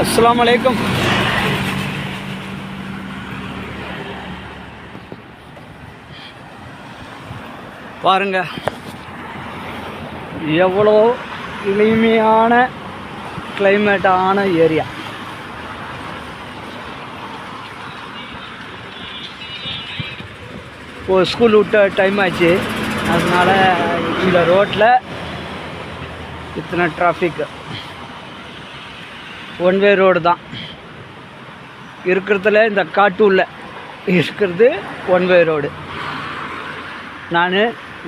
அஸ்ஸலாமு அலைக்கும். பாருங்க எவ்வளோ எளிமையான கிளைமேட்டான ஏரியா. இப்போ ஸ்கூல் விட்ட டைம் ஆச்சு, அதனால் இந்த ரோட்டில் இத்தனை டிராஃபிக். ஒன் வே ரோடு தான் இருக்கிறதுல, இந்த காட்டூரில் இருக்கிறது ஒன் வே ரோடு. நான்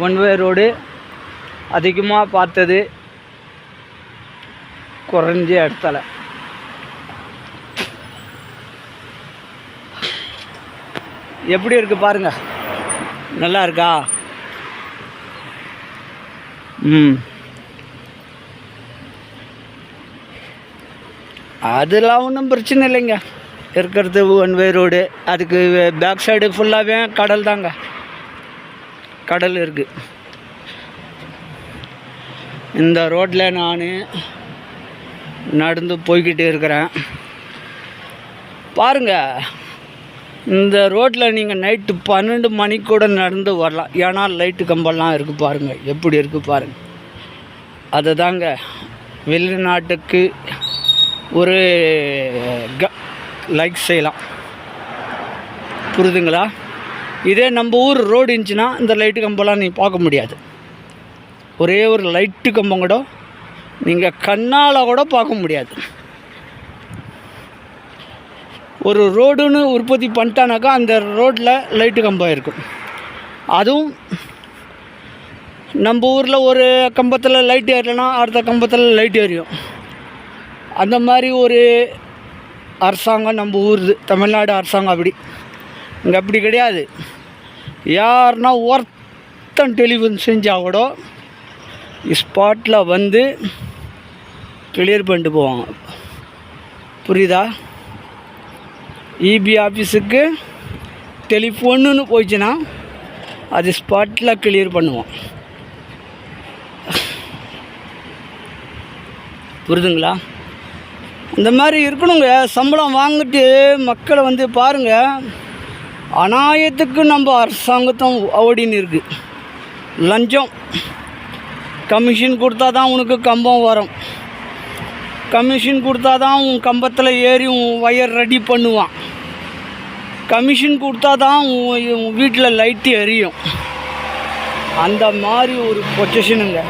ஒன் வே ரோடு அதிகமாக பார்த்தது குறைஞ்ச இடத்துல. எப்படி இருக்குது பாருங்கள், நல்லா இருக்கா? அதெல்லாம் ஒன்றும் பிரச்சனை இல்லைங்க. இருக்கிறது ஒன் வே ரோடு, அதுக்கு பேக் சைடு ஃபுல்லாகவே கடல் தாங்க, கடல் இருக்குது. இந்த ரோட்டில் நான் நடந்து போய்கிட்டே இருக்கிறேன். பாருங்கள், இந்த ரோட்டில் நீங்கள் நைட்டு 12 மணிக்கு கூட நடந்து வரலாம். ஏன்னா லைட்டு கம்பெல்லாம் இருக்குது பாருங்கள், எப்படி இருக்குது பாருங்கள். அதை தாங்க வெளிநாட்டுக்கு ஒரு லைக் செய்யலாம், புரியுதுங்களா? இதே நம்ம ஊர் ரோடு இருந்துச்சுன்னா இந்த லைட்டு கம்பெல்லாம் நீங்கள் பார்க்க முடியாது. ஒரே ஒரு லைட்டு கம்பம் கூட நீங்கள் கண்ணால் கூட பார்க்க முடியாது. ஒரு ரோடுன்னு உற்பத்தி பண்ணிட்டானாக்கா அந்த ரோட்டில் லைட்டு கம்பம் இருக்கும். அதுவும் நம்ம ஊரில் ஒரு கம்பத்தில் லைட் ஏறலைன்னா அடுத்த கம்பத்தில் லைட் எரியும். அந்த மாதிரி ஒரு அரசாங்கம் நம்ம ஊர் தமிழ்நாடு அரசாங்கம். அப்படி இங்கே அப்படி கிடையாது. யாருன்னா ஒருத்தன் டெலிஃபோன் செஞ்சால் கூட ஸ்பாட்டில் வந்து கிளியர் பண்ணிட்டு போவாங்க, புரியுதா? இபி ஆஃபீஸுக்கு டெலிஃபோனுன்னு போயிடுச்சுன்னா அது ஸ்பாட்டில் கிளியர் பண்ணுவோம், புரியுதுங்களா? இந்த மாதிரி இருக்கணுங்க. சம்பளம் வாங்கிட்டு மக்களை வந்து பாருங்கள், அநாயத்துக்கு நம்ம அரசாங்கத்தும் ஓடின்னு இருக்குது. லஞ்சம், கமிஷன் கொடுத்தா தான் உனக்கு கம்பம் வரும், கமிஷன் கொடுத்தா தான் உன் கம்பத்தில் ஏறி உன் வயர் ரெடி பண்ணுவான், கமிஷன் கொடுத்தா தான் உன் வீட்டில் லைட்டு எரியும். அந்த மாதிரி ஒரு பொசிஷனுங்க.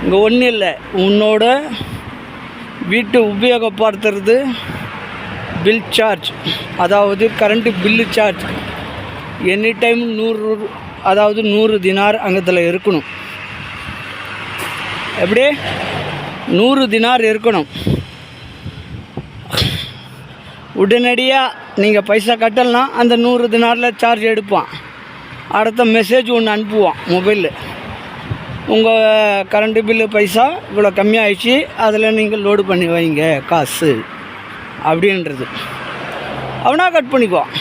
இங்கே ஒன்றும் இல்லை, உன்னோட வீட்டு உபயோகப்படுத்துறது பில் சார்ஜ், அதாவது current bill charge any time 100, அதாவது 100 தினார் அங்கத்தில் இருக்கணும். எப்படி 100 தினார் இருக்கணும். உடனடியாக நீங்கள் பைசா கட்டலைன்னா அந்த 100 தினாரில் சார்ஜ் எடுப்பான். அடுத்த மெசேஜ் ஒன்று அனுப்புவான் மொபைலில், உங்கள் கரண்ட்டு பில்லு பைசா இவ்வளோ கம்மியாகிடுச்சு, அதில் நீங்கள் லோடு பண்ணி வைங்க காசு அப்படின்றது. அவனா கட் பண்ணிக்குவான்.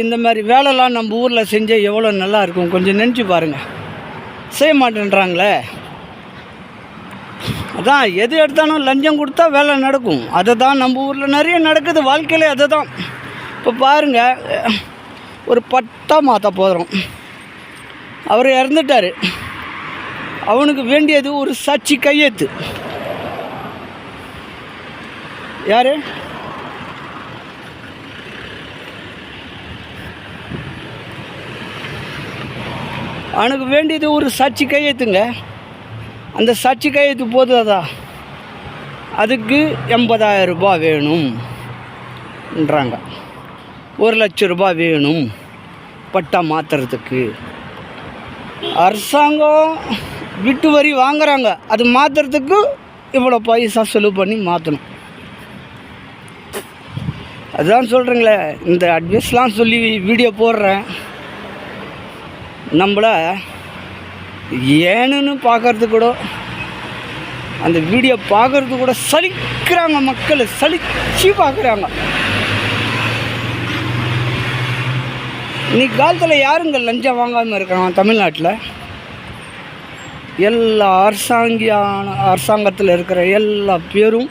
இந்த மாதிரி வேலைலாம் நம்ம ஊரில் செஞ்சால் எவ்வளோ நல்லா இருக்கும், கொஞ்சம் நினச்சி பாருங்கள். செய்ய மாட்டேன்றாங்களே. அதான் எது எடுத்தாலும் லஞ்சம் கொடுத்தா வேலை நடக்கும். அதை தான் நம்ம ஊரில் நிறைய நடக்குது வாழ்க்கையிலே. அதை தான் இப்போ பாருங்கள், ஒரு பட்டா மாற்ற போகிறோம், அவர் இறந்துட்டார். அவனுக்கு வேண்டியது ஒரு சாட்சி கையெழுத்து. யார்? அவனுக்கு வேண்டியது ஒரு சாட்சி கையெழுத்துங்க. அந்த சாட்சி கையெழுத்து போதாதா? அதுக்கு 80,000 ரூபாய் வேணும்ன்றாங்க. 1,00,000 ரூபாய் வேணும் பட்டா மாற்றுறதுக்கு. அரசாங்கம் வீட்டு வரி வாங்குறாங்க, அது மாற்றுறதுக்கு இவ்வளோ பைசா செலவு பண்ணி மாற்றணும். அதுதான் சொல்கிறேங்களே, இந்த அட்வைஸ்லாம் சொல்லி வீடியோ போடுறேன். நம்மளை ஏனுன்னு பார்க்கறது கூட, அந்த வீடியோ பார்க்கறது கூட சலிக்கிறாங்க மக்கள், சலிச்சு பார்க்குறாங்க. இன்னைக்கு காலத்தில் யாருங்க லஞ்சம் வாங்காமல் இருக்கிறாங்க தமிழ்நாட்டில்? எல்லா அரசாங்கத்தில் இருக்கிற எல்லா பேரும்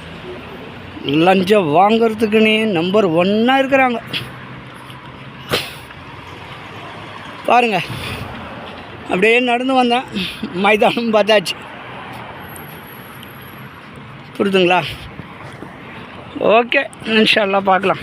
லஞ்சம் வாங்கிறதுக்குன்னே நம்பர் 1 இருக்கிறாங்க பாருங்கள். அப்படியே நடந்து வந்தேன், மைதானம் பார்த்தாச்சு. புரியுதுங்களா? ஓகே, இன்ஷா அல்லாஹ் பார்க்கலாம்.